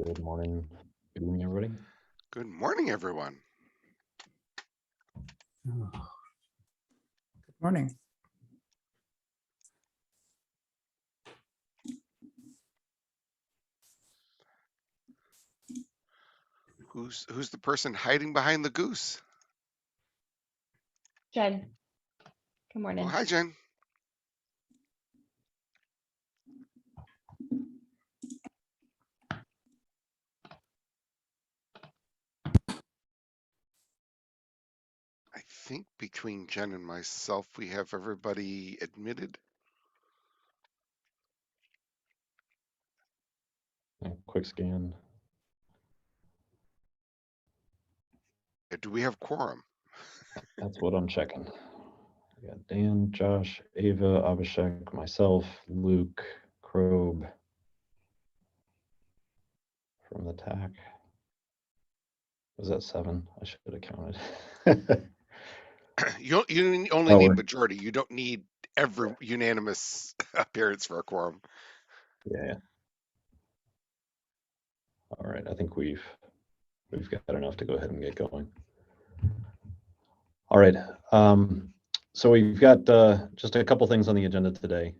Good morning. Good evening, everybody. Good morning, everyone. Good morning. Who's the person hiding behind the goose? Jen. Good morning. Oh, hi, Jen. I think between Jen and myself, we have everybody admitted. Quick scan. Do we have quorum? That's what I'm checking. We got Dan, Josh, Ava, Abhishek, myself, Luke, Krobe from the TAC. Was that 7? I should have counted. You only Oh, need we're- majority. You don't need every unanimous appearance for a quorum. Yeah. All right. I think we've got enough to go ahead and get going. All right. So we've got just a couple things on the agenda today.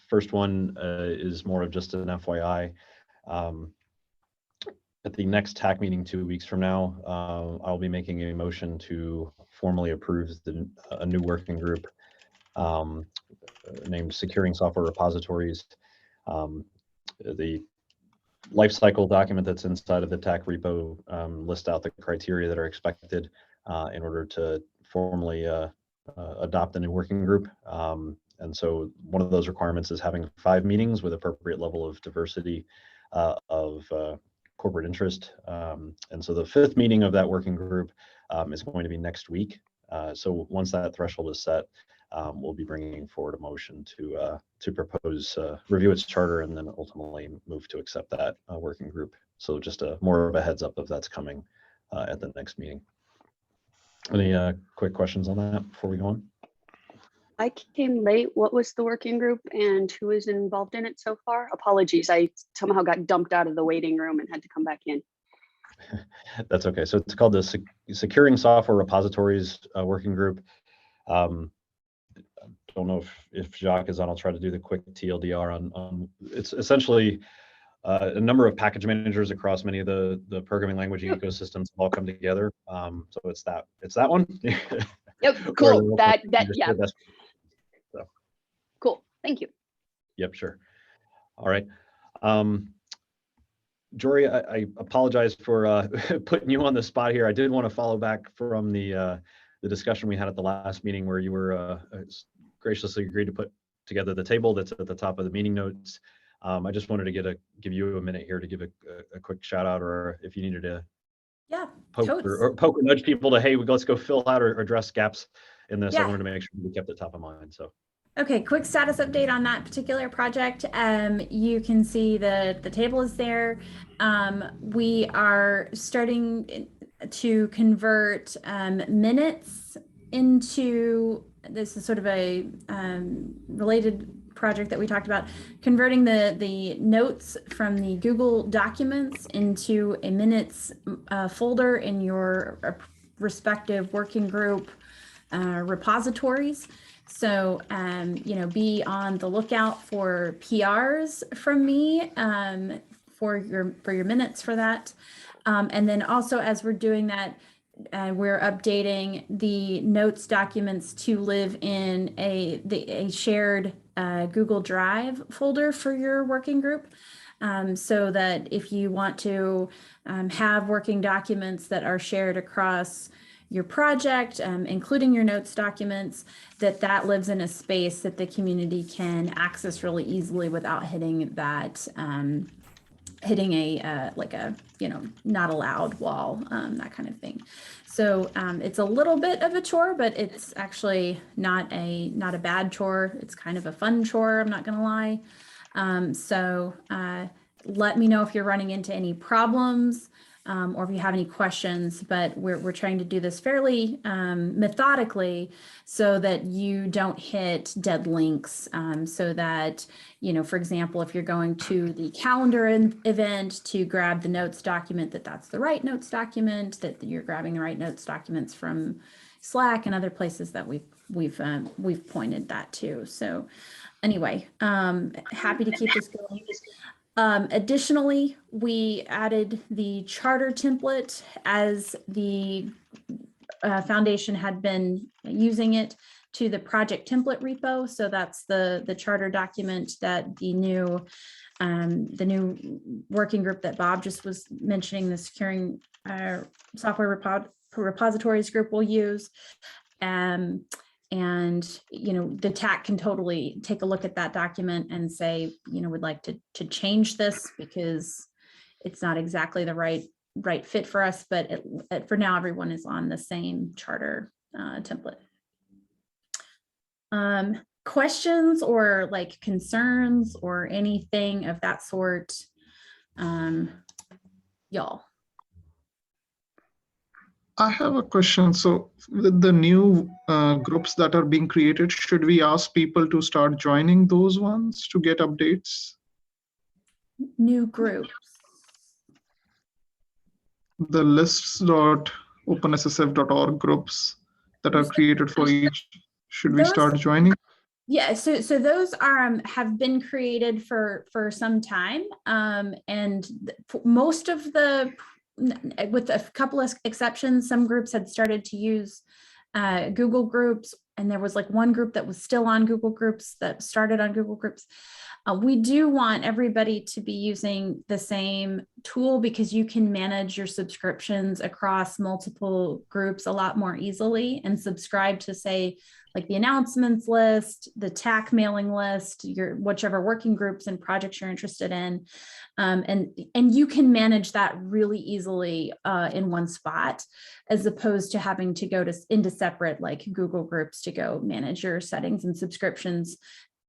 First one is more of just an FYI. At the next TAC meeting 2 weeks from now, I'll be making a motion to formally approve a new working group named Securing Software Repositories. The lifecycle document that's inside of the TAC repo lists out the criteria that are expected in order to formally adopt the new working group. And so one of those requirements is having 5 meetings with appropriate level of diversity of corporate interest. And so the 5th meeting of that working group is going to be next week. So once that threshold is set, we'll be bringing forward a motion to propose, review its charter, and then ultimately move to accept that working group. So just more of a heads up if that's coming at the next meeting. Any quick questions on that before we go on? I came late. What was the working group and who is involved in it so far? Apologies. I somehow got dumped out of the waiting room and had to come back in. That's okay. So it's called the Securing Software Repositories Working Group. Don't know if Jacques is on. I'll try to do the quick TLDR on it's essentially a number of package managers across many of the programming language ecosystems all come together. So it's that one. Yep, cool. Yeah. So. Cool. Thank you. Yep, sure. All right. Jory, I apologize for putting you on the spot here. I did want to follow back from the discussion we had at the last meeting where you were graciously agreed to put together the table that's at the top of the meeting notes. I just wanted to give you a minute here to give a quick shout out, or if you needed to poke or nudge people to, hey, let's go fill out or address gaps in this. I wanted to make sure we kept it top of mind. So. Okay, quick status update on that particular project. You can see the table is there. We are starting to convert minutes into, this is sort of a related project that we talked about, converting the notes from the Google Documents into a minutes folder in your respective working group repositories. So, be on the lookout for PRs from me for your minutes for that. And then also, as we're doing that, we're updating the notes documents to live in a shared Google Drive folder for your working group. So that if you want to have working documents that are shared across your project, including your notes documents, that lives in a space that the community can access really easily without hitting that, hitting a not allowed wall, that kind of thing. So it's a little bit of a chore, but it's actually not a bad chore. It's kind of a fun chore, I'm not gonna lie. So let me know if you're running into any problems. or if you have any questions, but we're trying to do this fairly methodically so that you don't hit dead links, so that, you know, for example, if you're going to the calendar event to grab the notes document, that's the right notes document, that you're grabbing the right notes documents from Slack and other places that we've pointed that to. So anyway, happy to keep this going. Additionally, we added the charter template as the foundation had been using it to the project template repo. So that's the charter document that the new working group that Bob just was mentioning, the securing software repositories group will use. And, you know, the TAC can totally take a look at that document and say, you know, we'd like to change this because it's not exactly the right fit for us, but for now, everyone is on the same charter template. Questions or like concerns or anything of that sort, y'all? I have a question. So with the new groups that are being created, should we ask people to start joining those ones to get updates? New groups. The lists.openssf.org groups that are created for each, should we start joining? Yeah, so those are have been created for some time, and most of the, with a couple of exceptions, some groups had started to use Google Groups, and there was like one group that was still on Google Groups that started on Google Groups. We do want everybody to be using the same tool because you can manage your subscriptions across multiple groups a lot more easily and subscribe to, say, like the announcements list, the TAC mailing list, your whichever working groups and projects you're interested in. And you can manage that really easily in one spot, as opposed to having to go into separate like Google Groups to go manage your settings and subscriptions,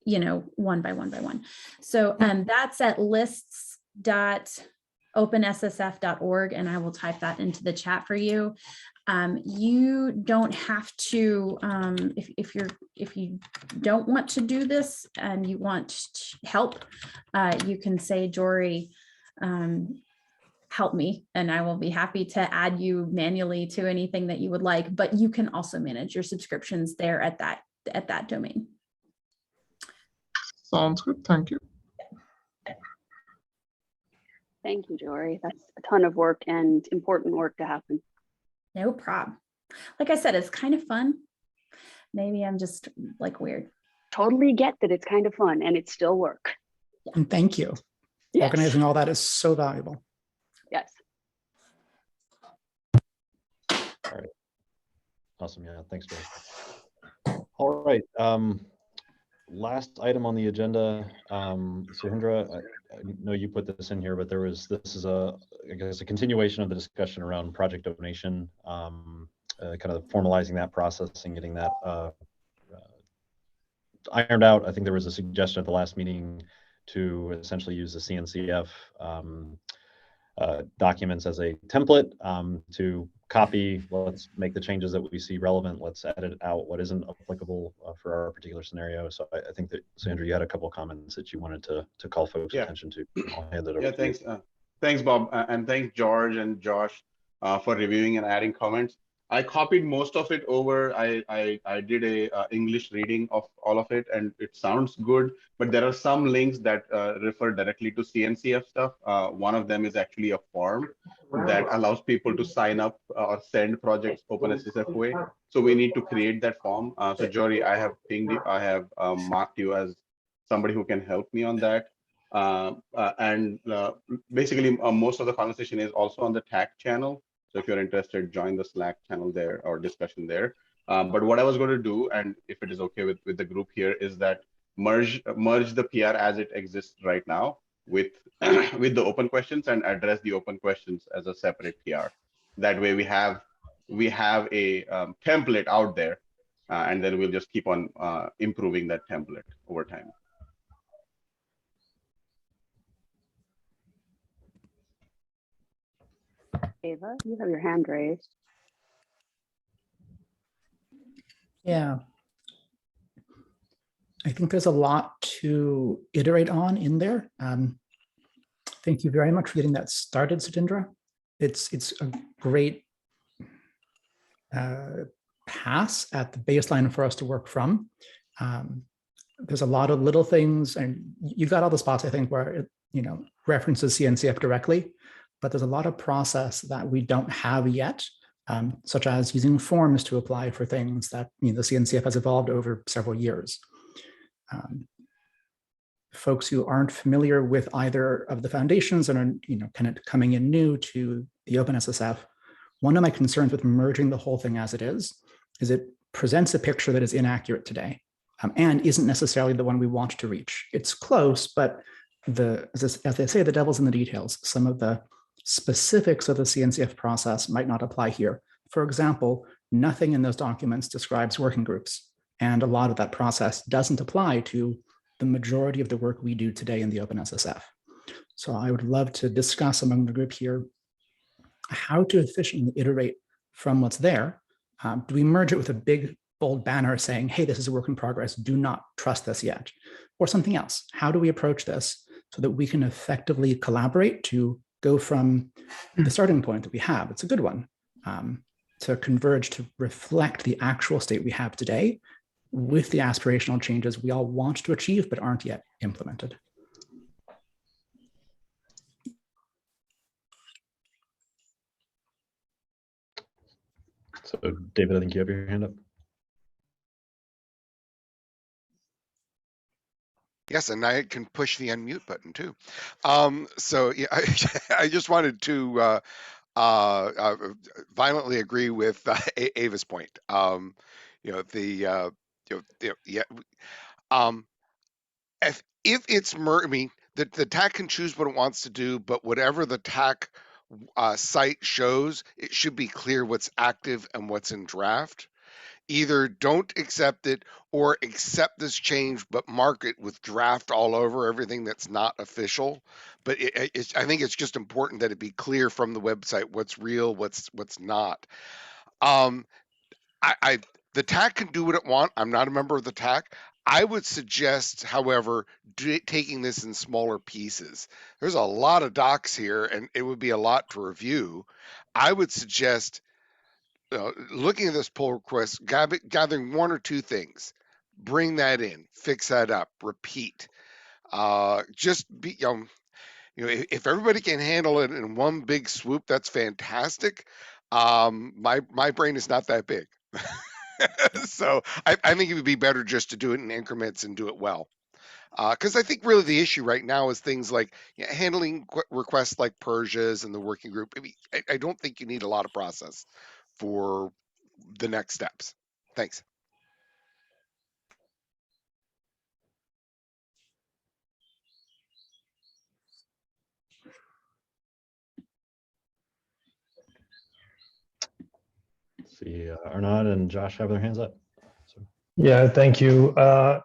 you know, one by one. So that's at lists.openssf.org, and I will type that into the chat for you. You don't have to, if you don't want to do this and you want help, you can say, Jory, help me, and I will be happy to add you manually to anything that you would like, but you can also manage your subscriptions there at that domain. Sounds good, thank you. Thank you, Jory. That's a ton of work and important work to happen. No problem. Like I said, it's kind of fun. Maybe I'm just like weird. Totally get that it's kind of fun and it's still work. And thank you. Yes. Organizing all that is so valuable. Yes. All right. Awesome. Yeah. Thanks, Jory. All right. Last item on the agenda, Sahindra, I know you put this in here, but this is I guess a continuation of the discussion around project donation, kind of formalizing that process and getting that ironed out. I think there was a suggestion at the last meeting to essentially use the CNCF documents as a template to copy. Let's make the changes that we see relevant. Let's edit out what isn't applicable for our particular scenario. So I think that, Sandra, you had a couple of comments that you wanted to call folks' attention to. I'll hand it over. Yeah, thanks. Thanks, Bob. And thanks, George and Josh, for reviewing and adding comments. I copied most of it over. I did a English reading of all of it, and it sounds good, but there are some links that refer directly to CNCF stuff. One of them is actually a form that allows people to sign up or send projects OpenSSF way. So we need to create that form. So Jory, I have pinged you. I have marked you as somebody who can help me on that. Basically, most of the conversation is also on the TAC channel. So if you're interested, join the Slack channel there or discussion there. But what I was going to do, and if it is okay with the group here, is that merge the PR as it exists right now with with the open questions and address the open questions as a separate PR. That way we have a template out there, and then we'll just keep on improving that template over time. Ava, you have your hand raised. Yeah. I think there's a lot to iterate on in there. Thank you very much for getting that started, Satindra. It's a great pass at the baseline for us to work from. There's a lot of little things, and you got all the spots, I think, where it, references CNCF directly, but there's a lot of process that we don't have yet, such as using forms to apply for things that the CNCF has evolved over several years. Folks who aren't familiar with either of the foundations and are kind of coming in new to the OpenSSF, one of my concerns with merging the whole thing as it is it presents a picture that is inaccurate today and isn't necessarily the one we want to reach. It's close, but as they say, the devil's in the details. Some of the specifics of the CNCF process might not apply here. For example, nothing in those documents describes working groups, and a lot of that process doesn't apply to the majority of the work we do today in the OpenSSF. So I would love to discuss among the group here how to efficiently iterate from what's there. Do we merge it with a big, bold banner saying, hey, this is a work in progress, do not trust this yet, or something else? How do we approach this so that we can effectively collaborate to go from the starting point that we have, it's a good one, to converge to reflect the actual state we have today with the aspirational changes we all want to achieve but aren't yet implemented. So David, I think you have your hand up. Yes, and I can push the unmute button too. So yeah, I just wanted to violently agree with Ava's point. If it's I mean, the TAC can choose what it wants to do, but whatever the TAC site shows, it should be clear what's active and what's in draft. Either don't accept it or accept this change, but mark it with draft all over everything that's not official. But I think it's just important that it be clear from the website what's real, what's not. The TAC can do what it wants. I'm not a member of the TAC. I would suggest, however, taking this in smaller pieces. There's a lot of docs here, and it would be a lot to review. I would suggest looking at this pull request, gathering one or two things, bring that in, fix that up, repeat. Just be, if everybody can handle it in one big swoop, that's fantastic. My brain is not that big. So I think it would be better just to do it in increments and do it well. Because I think really the issue right now is things like handling requests like Persia's and the working group. I mean, I don't think you need a lot of process for the next steps. Thanks. Let's see, Arnaud and Josh have their hands up. So. Yeah, thank you.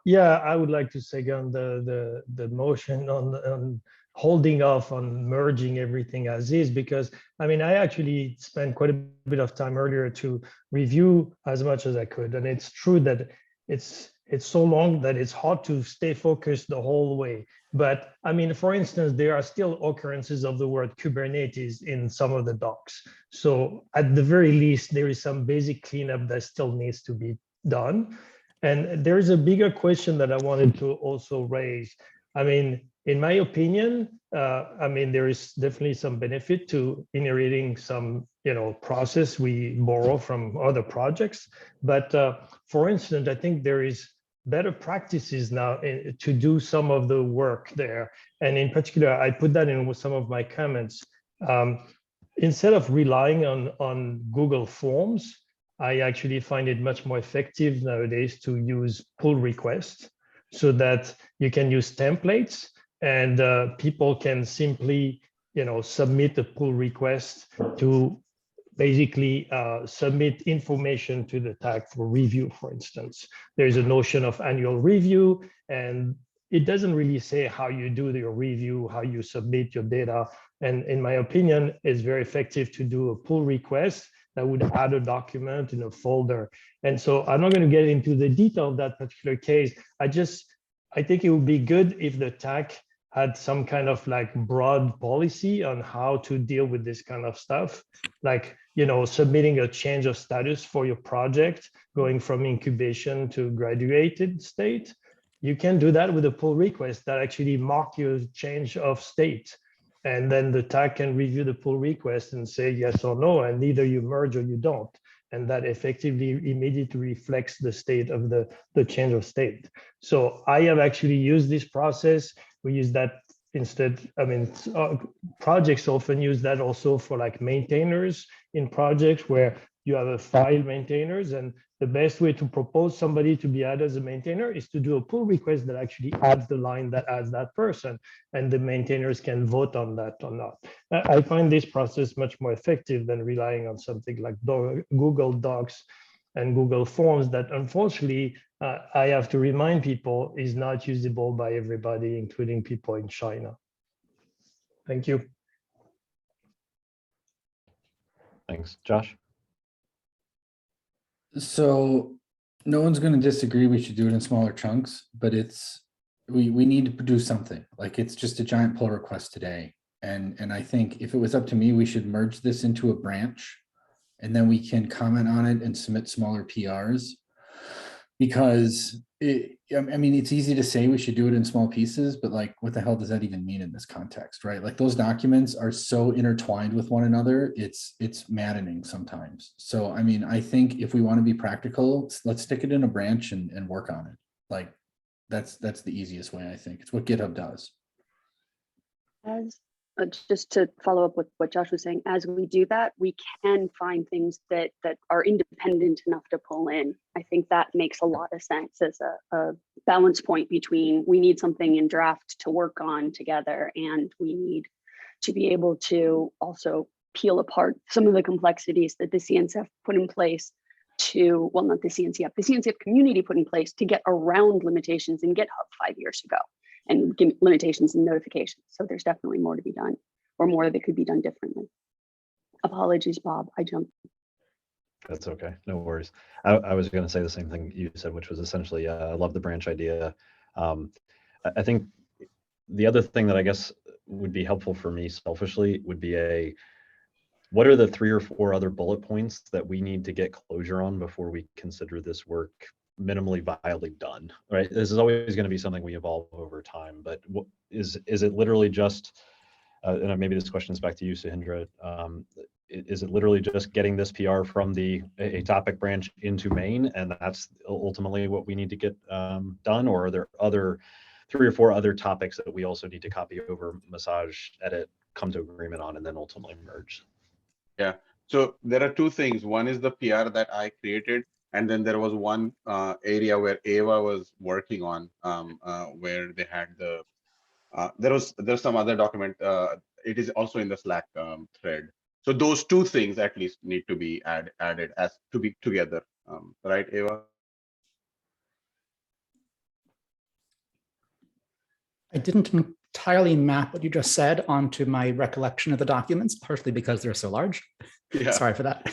Yeah, I would like to second the motion on holding off on merging everything as is, because I mean, I actually spent quite a bit of time earlier to review as much as I could. And it's true that it's so long that it's hard to stay focused the whole way. But I mean, for instance, there are still occurrences of the word Kubernetes in some of the docs. So at the very least, there is some basic cleanup that still needs to be done. And there is a bigger question that I wanted to also raise. I mean, in my opinion, I mean, there is definitely some benefit to inheriting some, process we borrow from other projects. But for instance, I think there is better practices now to do some of the work there. And in particular, I put that in with some of my comments. Instead of relying on Google Forms, I actually find it much more effective nowadays to use pull requests so that you can use templates and people can simply, submit a pull request to basically submit information to the TAC for review, for instance. There's a notion of annual review, and it doesn't really say how you do your review, how you submit your data. And in my opinion, it's very effective to do a pull request that would add a document in a folder. And so I'm not going to get into the detail of that particular case. I think it would be good if the TAC had some kind of like broad policy on how to deal with this kind of stuff, like, you know, submitting a change of status for your project, going from incubation to graduated state. You can do that with a pull request that actually mark your change of state. And then the TAC can review the pull request and say yes or no, and either you merge or you don't. And that effectively immediately reflects the state of the change of state. So I have actually used this process. We use that instead, I mean, projects often use that also for like maintainers in projects where you have a file maintainers, and the best way to propose somebody to be added as a maintainer is to do a pull request that actually adds the line that adds that person, and the maintainers can vote on that or not. I find this process much more effective than relying on something like Google Docs and Google Forms that unfortunately I have to remind people is not usable by everybody, including people in China. Thank you. Thanks. Josh? So no one's going to disagree we should do it in smaller chunks, but we need to do something. Like, it's just a giant pull request today. And I think if it was up to me, we should merge this into a branch, and then we can comment on it and submit smaller PRs. Because I mean, it's easy to say we should do it in small pieces, but like, what the hell does that even mean in this context, right? Like, those documents are so intertwined with one another, it's maddening sometimes. So, I mean, I think if we want to be practical, let's stick it in a branch and work on it. Like, that's the easiest way, I think. It's what GitHub does. Just to follow up with what Josh was saying, as we do that, we can find things that are independent enough to pull in. I think that makes a lot of sense as a balance point between we need something in draft to work on together, and we need to be able to also peel apart some of the complexities that the CNCF put in place to, well, not the CNCF community put in place to get around limitations in GitHub 5 years ago. And limitations and notifications. So there's definitely more to be done, or more that could be done differently. Apologies, Bob, I jumped. That's okay, no worries. I was going to say the same thing you said, which was essentially, I love the branch idea. I think the other thing that I guess would be helpful for me selfishly would be what are the 3 or 4 other bullet points that we need to get closure on before we consider this work minimally viably done, right? This is always going to be something we evolve over time, but is it literally just, and maybe this question is back to you, Sahindra, is it literally just getting this PR from a topic branch into main, and that's ultimately what we need to get done, or are there other 3 or 4 other topics that we also need to copy over, massage, edit, come to agreement on, and then ultimately merge? Yeah, so there are 2 things. One is the PR that I created, and then there was one area where Ava was working on, where they had there's some other document. It is also in the Slack thread. So those 2 things at least need to be added as to be together, right, Ava? I didn't entirely map what you just said onto my recollection of the documents, partially because they're so large. Yeah. Sorry for that.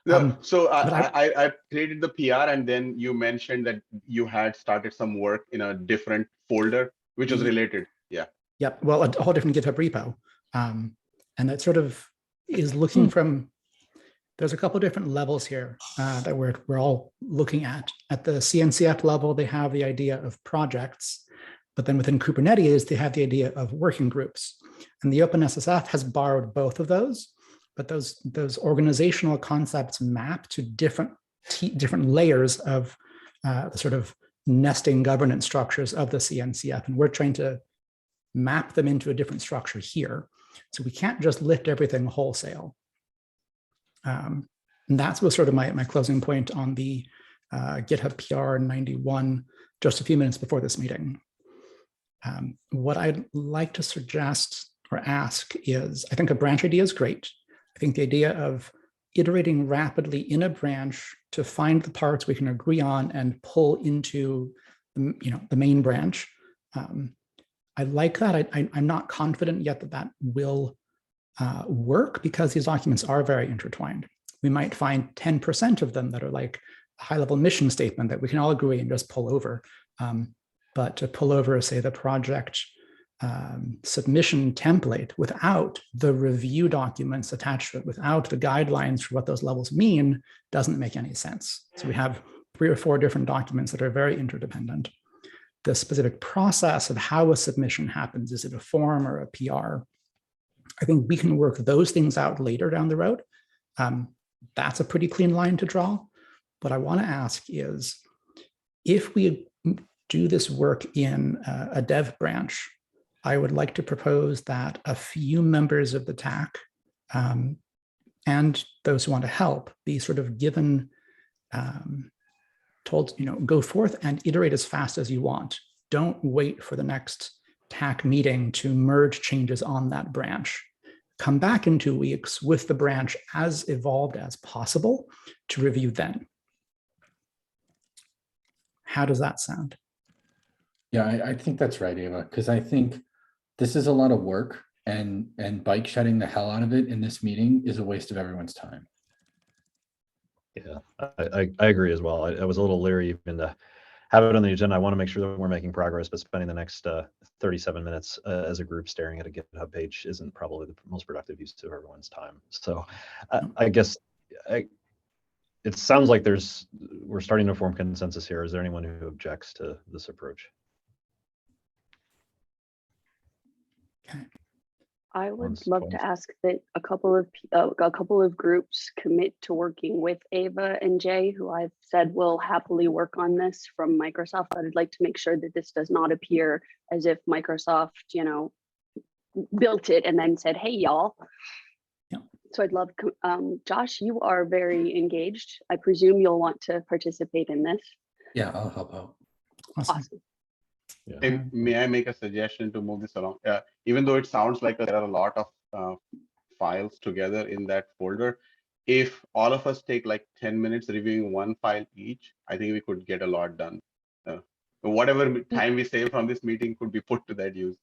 No, so I created the PR, and then you mentioned that you had started some work in a different folder, which was related. Yeah. Yep. Well, a whole different GitHub repo. And that sort of is looking from, there's a couple of different levels here that we're all looking at. At the CNCF level, they have the idea of projects, but then within Kubernetes, they have the idea of working groups. And the OpenSSF has borrowed both of those. But those organizational concepts map to different layers of the sort of nesting governance structures of the CNCF, and we're trying to map them into a different structure here. So we can't just lift everything wholesale. And that was sort of my closing point on the GitHub PR 91 just a few minutes before this meeting. What I'd like to suggest or ask is, I think a branch idea is great. I think the idea of iterating rapidly in a branch to find the parts we can agree on and pull into the main branch I like that. I'm not confident yet that that will work because these documents are very intertwined. We might find 10% of them that are like a high-level mission statement that we can all agree and just pull over. But to pull over, say, the project submission template without the review documents attached to it, without the guidelines for what those levels mean, doesn't make any sense. So we have 3 or 4 different documents that are very interdependent. The specific process of how a submission happens, is it a form or a PR? I think we can work those things out later down the road. That's a pretty clean line to draw. What I want to ask is, if we do this work in a dev branch, I would like to propose that a few members of the TAC and those who want to help be sort of given, told, go forth and iterate as fast as you want. Don't wait for the next TAC meeting to merge changes on that branch. Come back in 2 weeks with the branch as evolved as possible to review then. How does that sound? Yeah, I think that's right, Ava, because I think this is a lot of work, and bike shedding the hell out of it in this meeting is a waste of everyone's time. Yeah, I agree as well. I was a little leery even to have it on the agenda. I want to make sure that we're making progress, but spending the next 37 minutes as a group staring at a GitHub page isn't probably the most productive use of everyone's time. So I guess it sounds like we're starting to form consensus here. Is there anyone who objects to this approach? Okay. I would love to ask that a couple of groups commit to working with Ava and Jay, who I've said will happily work on this from Microsoft. I'd like to make sure that this does not appear as if Microsoft, built it and then said, "Hey, y'all." Yeah. So I'd love, Josh, you are very engaged. I presume you'll want to participate in this. Yeah, I'll help out. Awesome. Yeah. Hey, may I make a suggestion to move this along? Even though it sounds like there are a lot of files together in that folder, if all of us take like 10 minutes reviewing one file each, I think we could get a lot done. Whatever time we save from this meeting could be put to that use.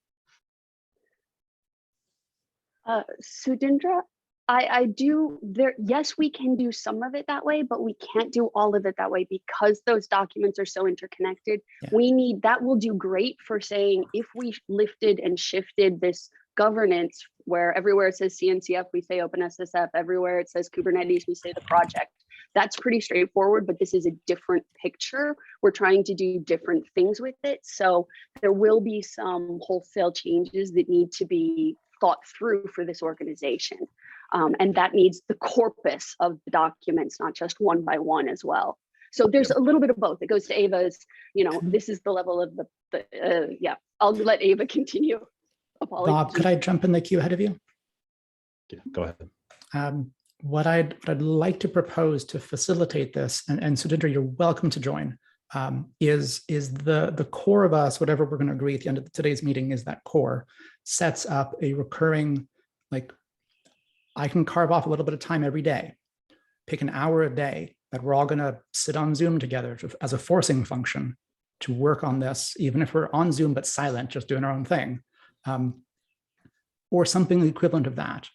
Sudhindra, I do there. Yes, we can do some of it that way, but we can't do all of it that way because those documents are so interconnected. Yeah. That will do great for saying, if we lifted and shifted this governance, where everywhere it says CNCF, we say OpenSSF, everywhere it says Kubernetes, we say the project. That's pretty straightforward, but this is a different picture. We're trying to do different things with it. So there will be some wholesale changes that need to be thought through for this organization. And that needs the corpus of the documents, not just one by one as well. So there's a little bit of both. It goes to Ava's, this is the level of yeah, I'll let Ava continue. Apologies. Bob, could I jump in the queue ahead of you? Yeah, go ahead. What I'd like to propose to facilitate this, and Sudhindra, you're welcome to join, is the core of us, whatever we're going to agree at the end of today's meeting is that core, sets up a recurring, I can carve off a little bit of time every day, pick an hour a day that we're all going to sit on Zoom together as a forcing function to work on this, even if we're on Zoom but silent, just doing our own thing, or something equivalent of that.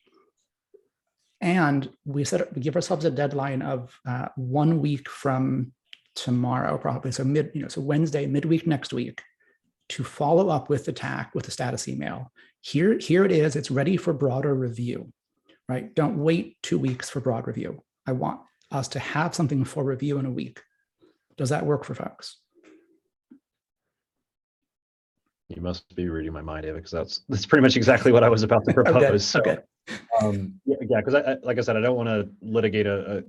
And we give ourselves a deadline of 1 week from tomorrow, probably. So so Wednesday, midweek next week, to follow up with the TAC with a status email. Here it is. It's ready for broader review, right? Don't wait 2 weeks for broad review. I want us to have something for review in a week. Does that work for folks? You must be reading my mind, Ava, because that's pretty much exactly what I was about to propose. Okay. Yeah, because like I said, I don't want to litigate a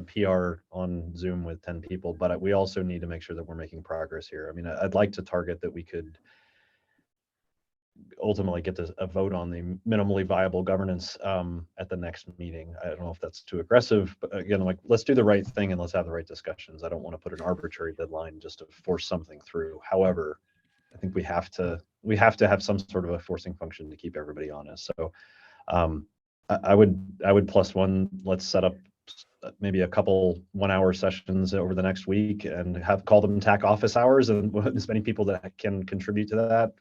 PR on Zoom with 10 people, but we also need to make sure that we're making progress here. I mean, I'd like to target that we could ultimately get to a vote on the minimally viable governance at the next meeting. I don't know if that's too aggressive, but again, let's do the right thing and let's have the right discussions. I don't want to put an arbitrary deadline just to force something through. However, I think we have to have some sort of a forcing function to keep everybody honest. So I would +1. Let's set up maybe a couple 1-hour sessions over the next week and call them TAC office hours, and as many people that can contribute to that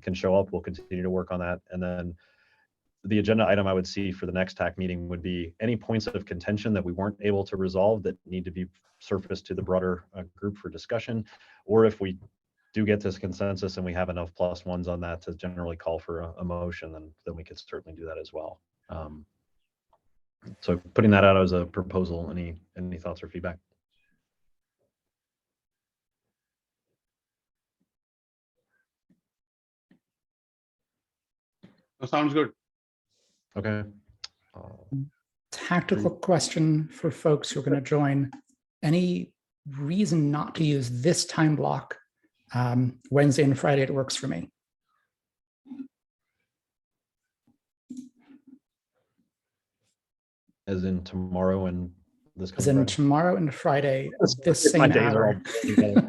can show up. We'll continue to work on that. And then the agenda item I would see for the next TAC meeting would be any points of contention that we weren't able to resolve that need to be surfaced to the broader group for discussion, or if we do get this consensus and we have enough +1s on that to generally call for a motion, then we could certainly do that as well. So putting that out as a proposal, any thoughts or feedback? That sounds good. Okay. Tactical question for folks who are going to join. Any reason not to use this time block? Wednesday and Friday, it works for me. As in tomorrow and this As in Friday? tomorrow and Friday, this My same days are all hour. together.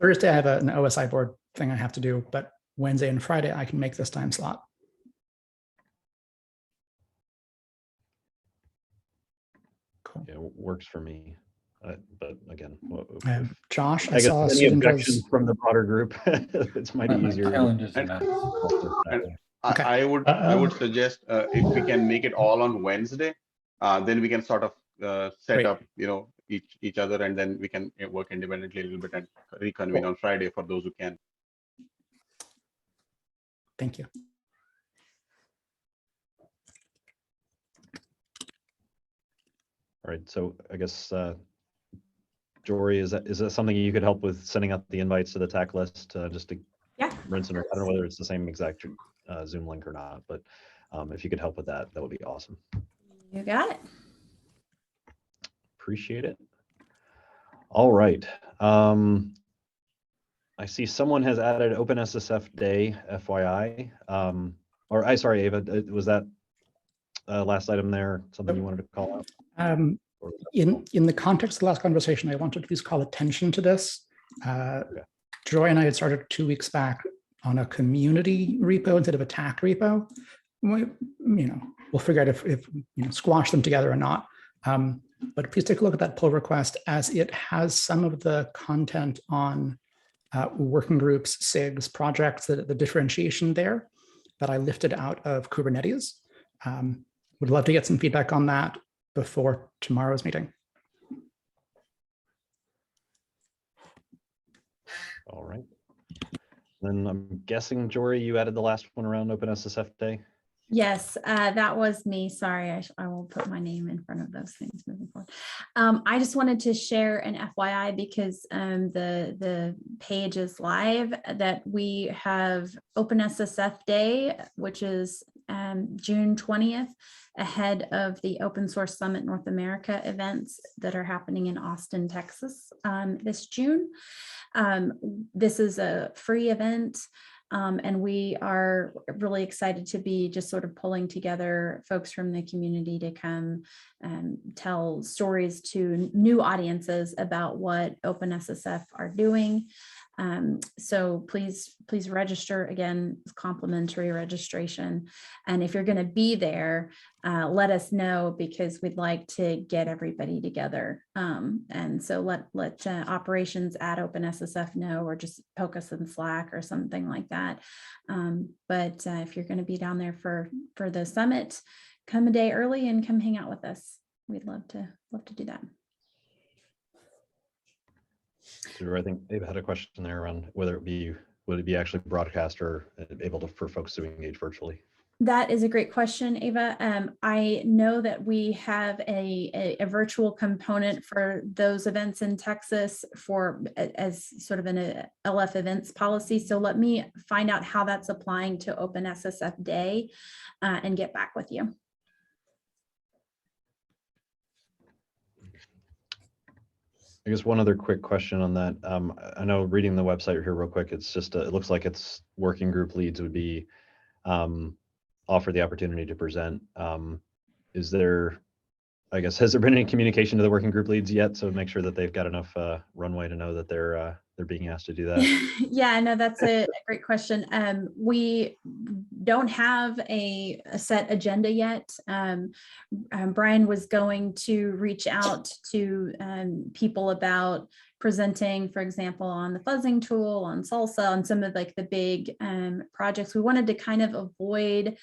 Thursday, I have an OSI board thing I have to do, but Wednesday and Friday, I can make this time slot. Cool. Yeah, works for me. But again, Josh, I guess saw any objections from the broader group, it's might be My easier. calendar's a mess. Okay. I would suggest if we can make it all on Wednesday, then we can sort of set Great. up, each other, and then we can work independently a little bit and reconvene on Friday for those who can. Thank you. All right, so I guess Jory, is that something you could help with, sending out the invites to the TAC list, just to rinse and I don't know whether it's the same exact Zoom link or not, but if you could help with that, that would be awesome. You got it. Appreciate it. All right. I see someone has added OpenSSF Day, FYI. Sorry, Ava, was that last item there something you wanted to call out? In the context of the last conversation, I wanted to please call attention to this. Okay. Joy and I had started 2 weeks back on a community repo instead of a TAC repo. We'll figure out if squash them together or not. But please take a look at that pull request, as it has some of the content on working groups, SIGs, projects, the differentiation there that I lifted out of Kubernetes. Would love to get some feedback on that before tomorrow's meeting. All right. Then I'm guessing, Jory, you added the last one around OpenSSF Day? Yes, that was me. Sorry, I will put my name in front of those things moving forward. I just wanted to share an FYI because the page is live that we have OpenSSF Day, which is June 20th, ahead of the Open Source Summit North America events that are happening in Austin, Texas this June. This is a free event. And we are really excited to be just sort of pulling together folks from the community to come tell stories to new audiences about what OpenSSF are doing. So please register. Again, it's complimentary registration. And if you're going to be there, let us know, because we'd like to get everybody together. And so let operations at OpenSSF know, or just poke us in Slack or something like that. But if you're going to be down there for the summit, come a day early and come hang out with us. We'd love to do that. Sure, I think Ava had a question there around would it be actually broadcast or able for folks to engage virtually? That is a great question, Ava. I know that we have a virtual component for those events in Texas as sort of an LF events policy. So let me find out how that's applying to OpenSSF Day and get back with you. I guess one other quick question on that. I know reading the website here real quick, it's just it looks like it's working group leads would be offered the opportunity to present. Is there, I guess, has there been any communication to the working group leads yet? So make sure that they've got enough runway to know that they're being asked to do that. Yeah, no, that's a great question. We don't have a set agenda yet. Brian was going to reach out to people about presenting, for example, on the fuzzing tool, on Salsa, on some of like the big projects. We wanted to kind of avoid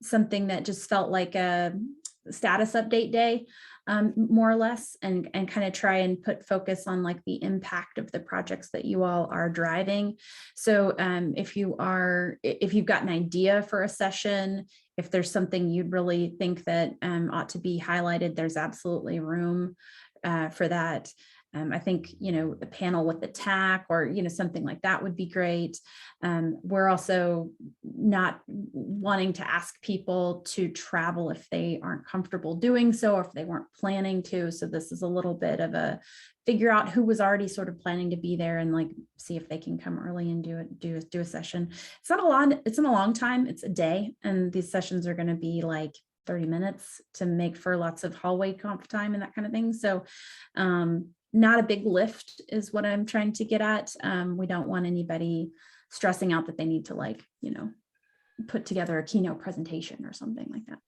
something that just felt like a status update day, more or less, and kind of try and put focus on like the impact of the projects that you all are driving. So if you've got an idea for a session, if there's something you'd really think that ought to be highlighted, there's absolutely room for that. I think, a panel with the TAC or, something like that would be great. We're also not wanting to ask people to travel if they aren't comfortable doing so, or if they weren't planning to. So this is a little bit of a figure out who was already sort of planning to be there and like see if they can come early and do a session. It's not a lot, it's in a long time, it's a day, and these sessions are going to be like 30 minutes to make for lots of hallway conf time and that kind of thing. So not a big lift is what I'm trying to get at. We don't want anybody stressing out that they need to put together a keynote presentation or something like that.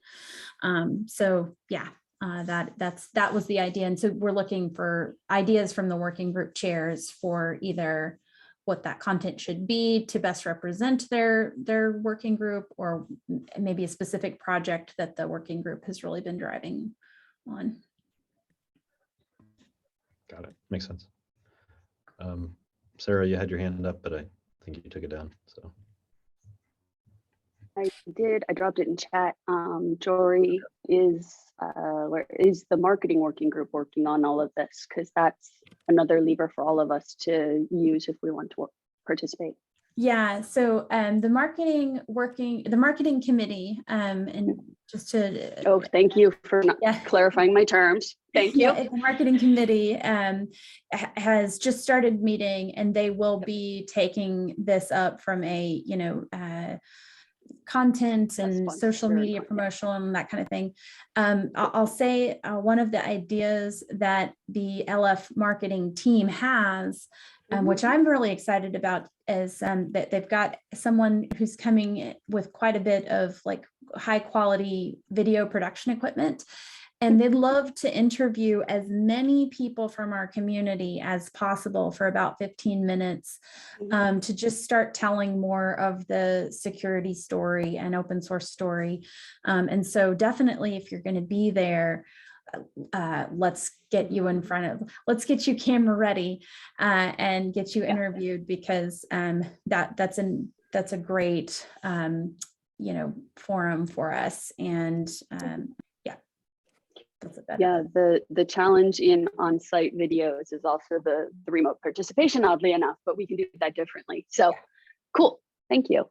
So yeah, that was the idea. And so we're looking for ideas from the working group chairs for either what that content should be to best represent their working group, or maybe a specific project that the working group has really been driving on. Got it. Makes sense. Sarah, you had your hand up, but I think you took it down. So I did. I dropped it in chat. Jory is the marketing working group working on all of this? Because that's another lever for all of us to use if we want to participate. Yeah. So the marketing committee, and just to thank you for clarifying my terms. Thank you. The marketing committee has just started meeting, and they will be taking this up from a content and social media promotion and that kind of thing. I'll say one of the ideas that the LF marketing team has, which I'm really excited about, is that they've got someone who's coming with quite a bit of like high quality video production equipment. And they'd love to interview as many people from our community as possible for about 15 minutes to just start telling more of the security story and open source story. And so definitely, if you're going to be there, let's get you in front of, let's get you camera ready and get you interviewed, because that's a great forum for us. And the challenge in on-site videos is also the remote participation, oddly enough, but we can do that differently. So cool. Thank you.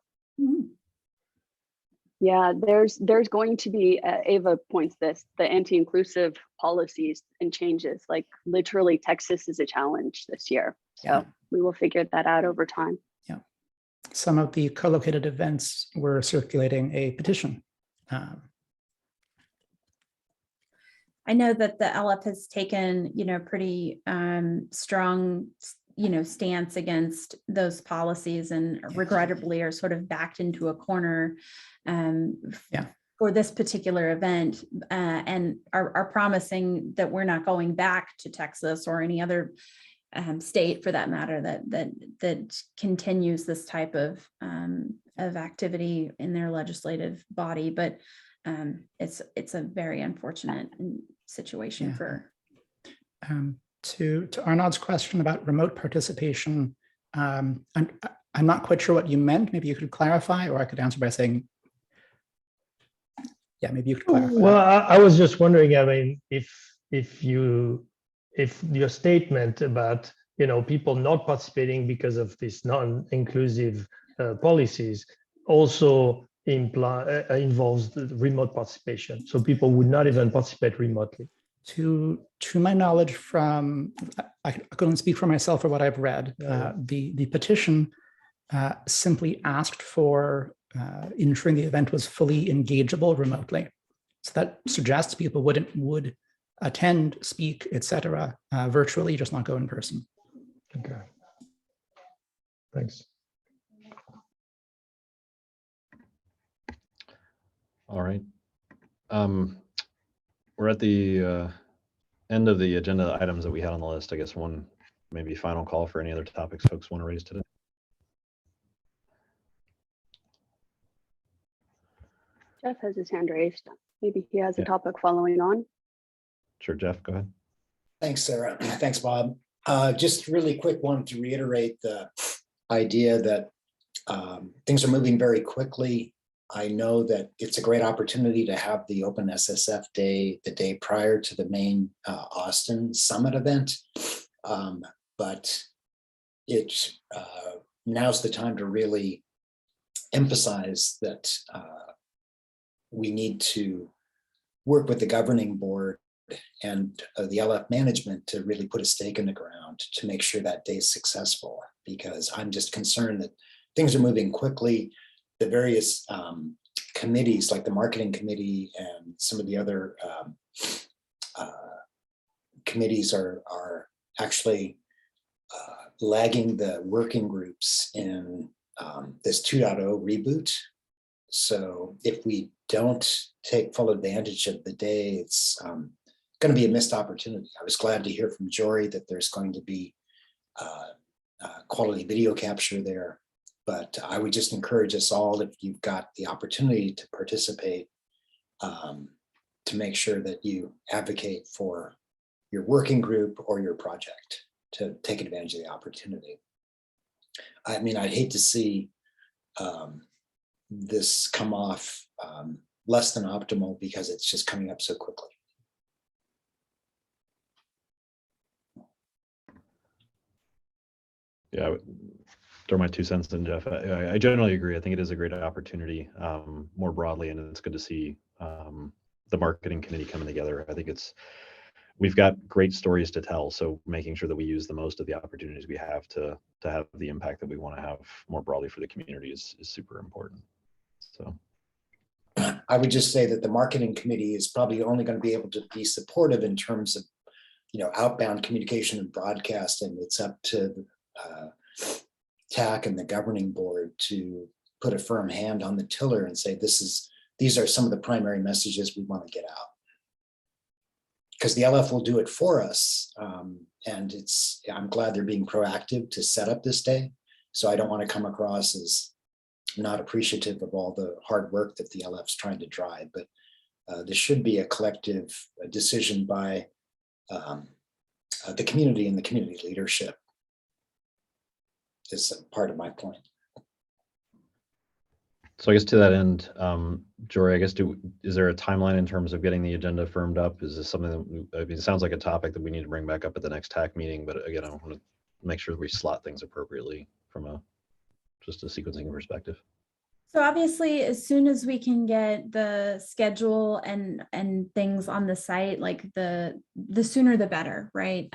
Yeah, there's going to be, Ava points this, the anti-inclusive policies and changes. Like literally Texas is a challenge this year. So we will figure that out over time. Yeah. Some of the co-located events were circulating a petition. I know that the LF has taken, pretty strong, stance against those policies, and regrettably are sort of backed into a corner for this particular event, and are promising that we're not going back to Texas or any other state, for that matter, that continues this type of activity in their legislative body. But it's a very unfortunate situation for. To Arnaud's question about remote participation, I'm not quite sure what you meant. Maybe you could clarify, or I could answer by saying, maybe you could clarify. Well, I was just wondering, I mean, if your statement about people not participating because of these non-inclusive policies also involves the remote participation, so people would not even participate remotely. To my knowledge, I couldn't speak for myself or what I've read. The petition simply asked for ensuring the event was fully engageable remotely. So that suggests people would attend, speak, etc. Virtually, just not go in person. Okay. Thanks. All right. We're at the end of the agenda items that we had on the list. I guess one maybe final call for any other topics folks want to raise today. Jeff has his hand raised. Maybe he has a topic following on. Sure, Jeff, go ahead. Thanks, Sarah. Thanks, Bob. Just really quick, wanted to reiterate the idea that things are moving very quickly. I know that it's a great opportunity to have the OpenSSF Day the day prior to the main Austin Summit event, but it's now's the time to really emphasize that we need to work with the governing board and the LF management to really put a stake in the ground to make sure that day is successful, because I'm just concerned that things are moving quickly. The various committees like the marketing committee and some of the other committees are actually lagging the working groups in this 2.0 reboot. So if we don't take full advantage of the day, it's going to be a missed opportunity. I was glad to hear from Jory that there's going to be quality video capture there. But I would just encourage us all, if you've got the opportunity to participate, to make sure that you advocate for your working group or your project to take advantage of the opportunity. I mean, I'd hate to see this come off less than optimal because it's just coming up so quickly. Yeah, throw my 2 cents in, Jeff. I generally agree. I think it is a great opportunity more broadly, and it's good to see the marketing committee coming together. I think we've got great stories to tell, so making sure that we use the most of the opportunities we have to have the impact that we want to have more broadly for the community is super important. So I would just say that the marketing committee is probably only going to be able to be supportive in terms of, outbound communication and broadcast, and it's up to TAC and the governing board to put a firm hand on the tiller and say, these are some of the primary messages we want to get out. Because the LF will do it for us. And I'm glad they're being proactive to set up this day. So I don't want to come across as not appreciative of all the hard work that the LF's trying to drive, but this should be a collective decision by the community and the community leadership is part of my point. So I guess to that end, Jory, I guess is there a timeline in terms of getting the agenda firmed up? Is this something that it sounds like a topic that we need to bring back up at the next TAC meeting, but again, I want to make sure we slot things appropriately from just a sequencing perspective. So obviously, as soon as we can get the schedule and things on the site, like the sooner the better, right?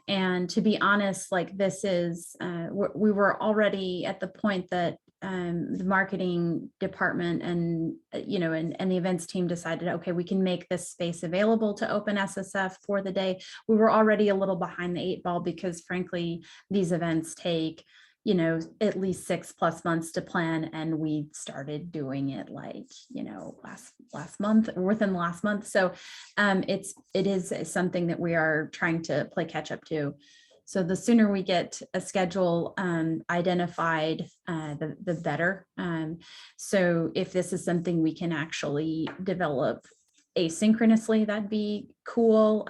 And to be honest, like this is, we were already at the point that the marketing department and the events team decided, okay, we can make this space available to OpenSSF for the day. We were already a little behind the 8 ball because frankly, these events take at least 6+ months to plan, and we started doing it like last month or within the last month. So it is something that we are trying to play catch up to. So the sooner we get a schedule identified, the better. So if this is something we can actually develop asynchronously, that'd be cool.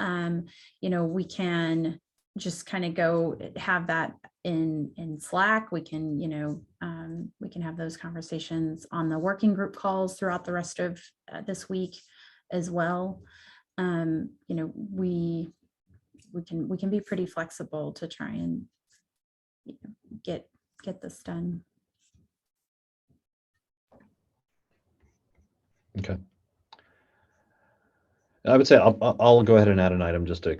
We can just kind of go have that in Slack. We can have those conversations on the working group calls throughout the rest of this week as well. We can be pretty flexible to try and get this done. Okay. I would say I'll go ahead and add an item just to,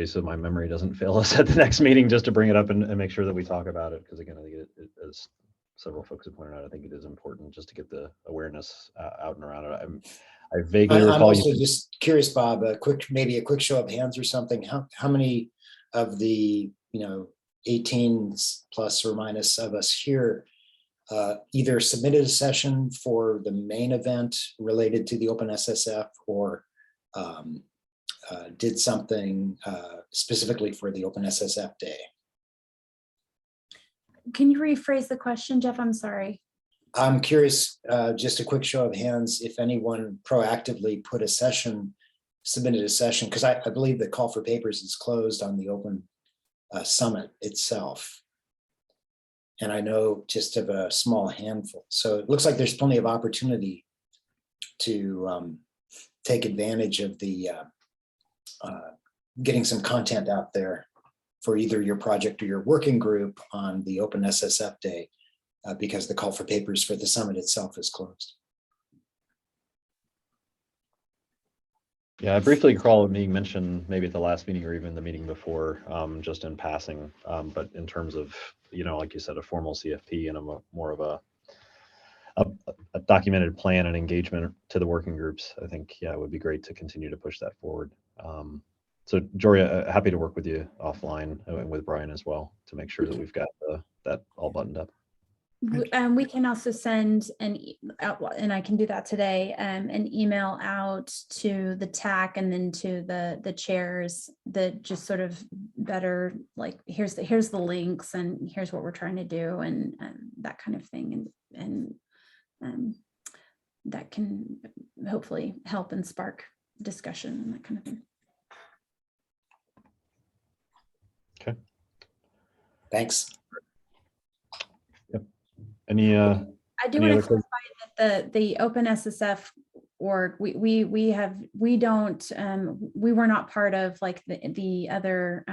so my memory doesn't fail us at the next meeting, just to bring it up and make sure that we talk about it. Because again, I think as several folks have pointed out, I think it is important just to get the awareness out and around it. I vaguely recall. I'm also just curious, Bob, maybe a quick show of hands or something. How many of the 18 plus or minus of us here either submitted a session for the main event related to the OpenSSF or did something specifically for the OpenSSF day. Can you rephrase the question, Jeff? I'm sorry. I'm curious, just a quick show of hands, if anyone proactively put a session, submitted a session, because I believe the call for papers is closed on the Open Summit itself. And I know just of a small handful. So it looks like there's plenty of opportunity to take advantage of the getting some content out there for either your project or your working group on the OpenSSF day, because the call for papers for the summit itself is closed. Yeah, I briefly recall it being mentioned maybe at the last meeting or even the meeting before, just in passing. But in terms of, you know, like you said, a formal CFP and more of a documented plan and engagement to the working groups, I think, yeah, it would be great to continue to push that forward. So Jory, happy to work with you offline and with Brian as well to make sure that we've got that all buttoned up. We can also send and I can do that today, an email out to the TAC and then to the chairs that just sort of better, like, here's the links and here's what we're trying to do and that kind of thing. And that can hopefully help and spark discussion and that kind of thing. Okay. Thanks. Yep. Any I do want to clarify that the OpenSSF org, we were not part of like the other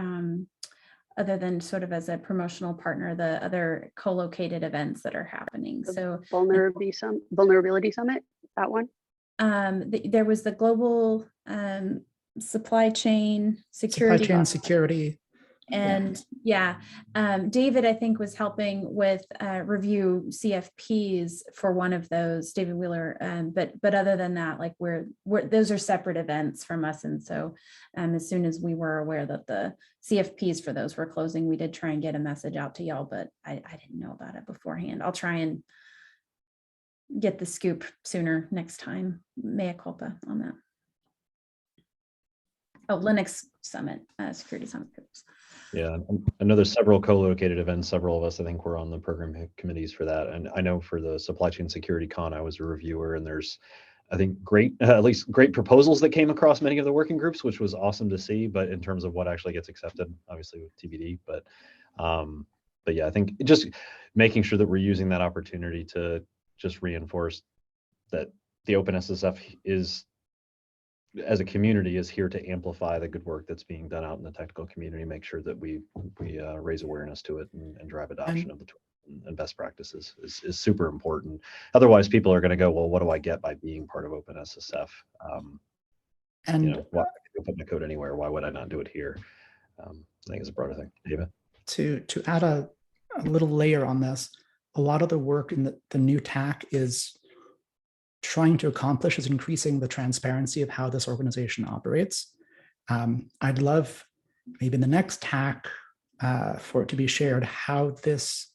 other than sort of as a promotional partner, the other co-located events that are happening. So vulnerability summit, that one. There was the global supply chain security. And yeah, David, I think, was helping with review CFPs for one of those, David Wheeler. But other than that, like those are separate events from us. And so as soon as we were aware that the CFPs for those were closing, we did try and get a message out to y'all, but I didn't know about it beforehand. I'll try and get the scoop sooner next time. Mea culpa on that. Oh, Linux Summit, Security Summit. Yeah, I know there's several co-located events. Several of us, I think, were on the program committees for that. And I know for the Supply Chain Security Con, I was a reviewer, and there's, I think, at least great proposals that came across many of the working groups, which was awesome to see. But in terms of what actually gets accepted, obviously with TBD. But yeah, I think just making sure that we're using that opportunity to just reinforce that the OpenSSF is, as a community, is here to amplify the good work that's being done out in the technical community, make sure that we raise awareness to it and drive adoption of the tool and best practices is super important. Otherwise, people are going to go, well, what do I get by being part of OpenSSF? And you know, why I put my code anywhere? Why would I not do it here? I think it's a broader thing. David? To add a little layer on this, a lot of the work in the new TAC is trying to accomplish is increasing the transparency of how this organization operates. I'd love maybe in the next TAC for it to be shared how this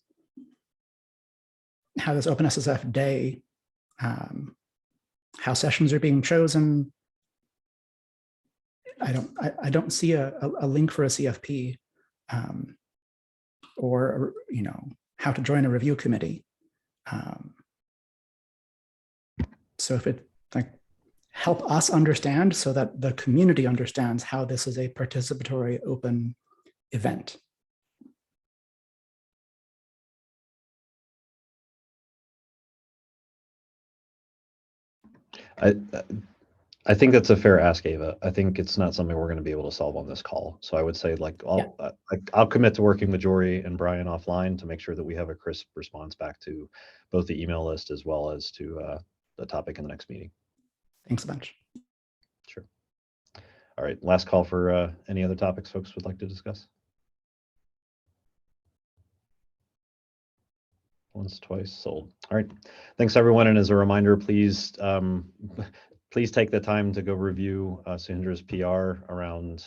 OpenSSF day, how sessions are being chosen. I don't see a link for a CFP or how to join a review committee. So if it help us understand so that the community understands how this is a participatory open event. I think that's a fair ask, Ava. I think it's not something we're going to be able to solve on this call. So I would say, like, I'll commit to working with Jory and Brian offline to make sure that we have a crisp response back to both the email list as well as to the topic in the next meeting. Thanks a bunch. Sure. All right, last call for any other topics folks would like to discuss. Once, twice, sold. All right, thanks everyone. And as a reminder, please please take the time to go review Sundra's PR around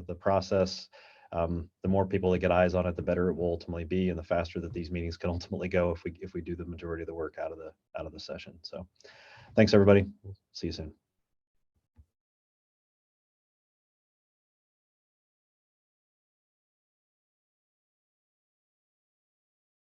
the process. the more people that get eyes on it, the better it will ultimately be, and the faster that these meetings can ultimately go if we do the majority of the work out of the session. So thanks everybody. See you soon.